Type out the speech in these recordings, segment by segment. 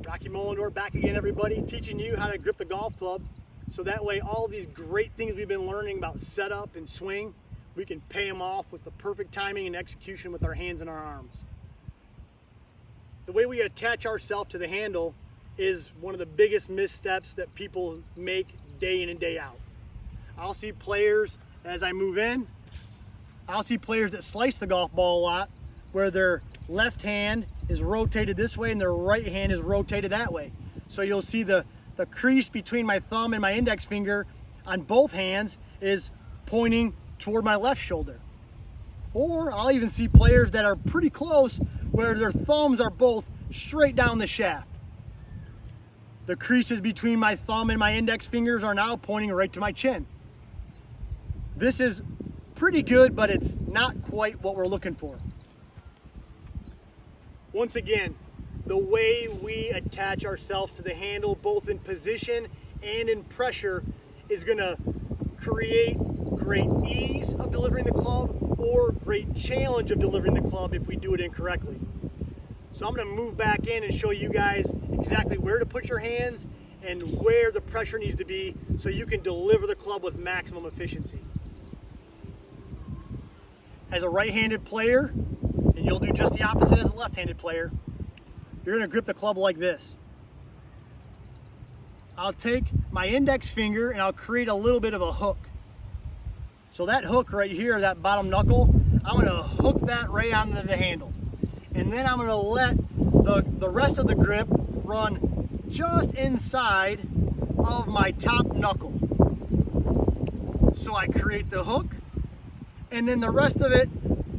Rocky Mullendorf back again, everybody, teaching you how to grip the golf club so that way all these great things we've been learning about setup and swing, we can pay them off with the perfect timing and execution with our hands and our arms. The way we attach ourselves to the handle is one of the biggest missteps that people make day in and day out. I'll see players as I move in, I'll see players that slice the golf ball a lot where their left hand is rotated this way and their right hand is rotated that way. So you'll see the crease between my thumb and my index finger on both hands is pointing toward my left shoulder. Or I'll even see players that are pretty close where their thumbs are both straight down the shaft. The creases between my thumb and my index fingers are now pointing right to my chin. This is pretty good, but it's not quite what we're looking for. Once again, the way we attach ourselves to the handle, both in position and in pressure, is going to create great ease of delivering the club or great challenge of delivering the club if we do it incorrectly. So I'm going to move back in and show you guys exactly where to put your hands and where the pressure needs to be so you can deliver the club with maximum efficiency. As a right-handed player, and you'll do just the opposite as a left-handed player, you're going to grip the club like this. I'll take my index finger and I'll create a little bit of a hook. So that hook right here, that bottom knuckle, I'm going to hook that right onto the handle. And then I'm going to let the rest of the grip run just inside of my top knuckle. So I create the hook, and then the rest of it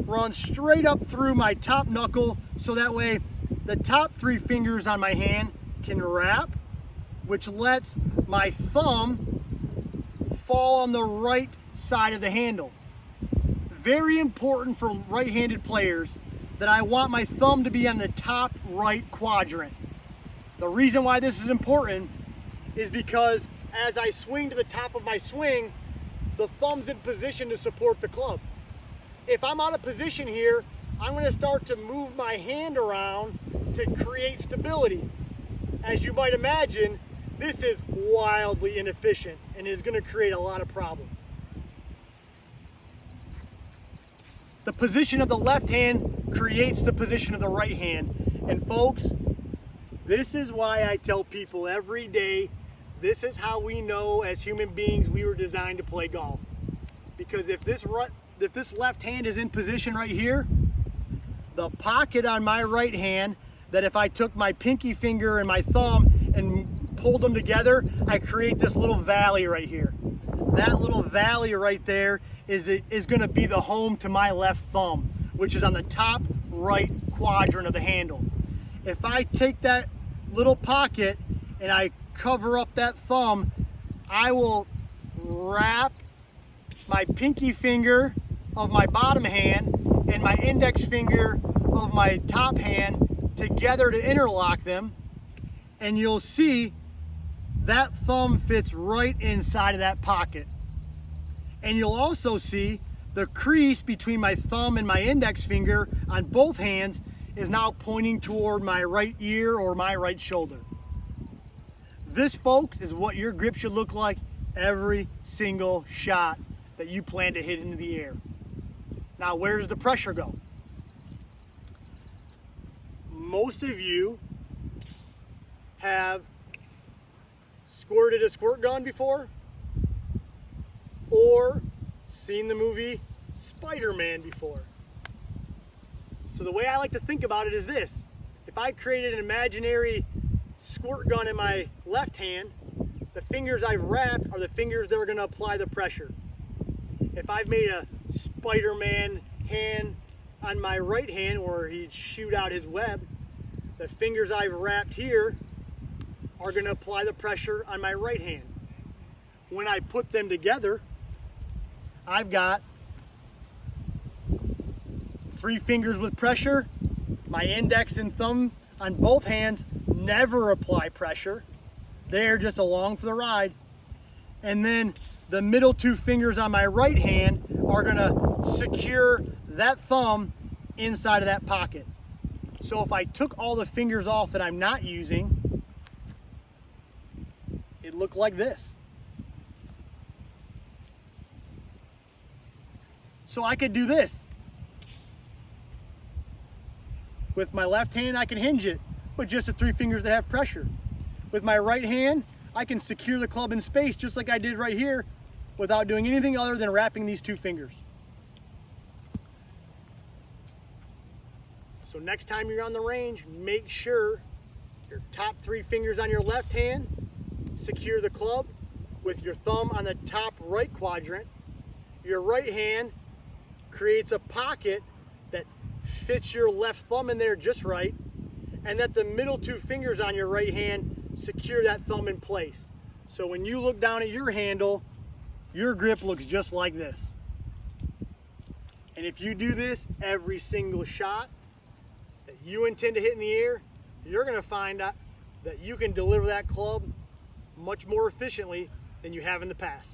runs straight up through my top knuckle, so that way the top three fingers on my hand can wrap, which lets my thumb fall on the right side of the handle. Very important for right-handed players that I want my thumb to be on the top right quadrant. The reason why this is important is because as I swing to the top of my swing, the thumb's in position to support the club. If I'm out of position here, I'm going to start to move my hand around to create stability. As you might imagine, this is wildly inefficient and is going to create a lot of problems. The position of the left hand creates the position of the right hand. And folks, this is why I tell people every day, this is how we know as human beings we were designed to play golf. Because if this left hand is in position right here, the pocket on my right hand, that if I took my pinky finger and my thumb and pulled them together, I create this little valley right here. That little valley right there is going to be the home to my left thumb, which is on the top right quadrant of the handle. If I take that little pocket and I cover up that thumb, I will wrap my pinky finger of my bottom hand and my index finger of my top hand together to interlock them, and you'll see that thumb fits right inside of that pocket. And you'll also see the crease between my thumb and my index finger on both hands is now pointing toward my right ear or my right shoulder. This, folks, is what your grip should look like every single shot that you plan to hit into the air. Now, where does the pressure go? Most of you have squirted a squirt gun before or seen the movie Spider-Man before. So the way I like to think about it is this. If I created an imaginary squirt gun in my left hand, the fingers I've wrapped are the fingers that are going to apply the pressure. If I've made a Spider-Man hand on my right hand where he'd shoot out his web, the fingers I've wrapped here are going to apply the pressure on my right hand. When I put them together, I've got three fingers with pressure. My index and thumb on both hands never apply pressure. They're just along for the ride. And then the middle two fingers on my right hand are going to secure that thumb inside of that pocket. So if I took all the fingers off that I'm not using it looked like this. So I could do this. With my left hand, I can hinge it with just the 3 fingers that have pressure. With my right hand, I can secure the club in space just like I did right here without doing anything other than wrapping these 2 fingers. So next time you're on the range, make sure your top 3 fingers on your left hand secure the club with your thumb on the top right quadrant. Your right hand creates a pocket that fits your left thumb in there just right, and that the middle 2 fingers on your right hand secure that thumb in place. So when you look down at your handle, your grip looks just like this. And if you do this every single shot that you intend to hit in the air, you're going to find out that you can deliver that club much more efficiently than you have in the past.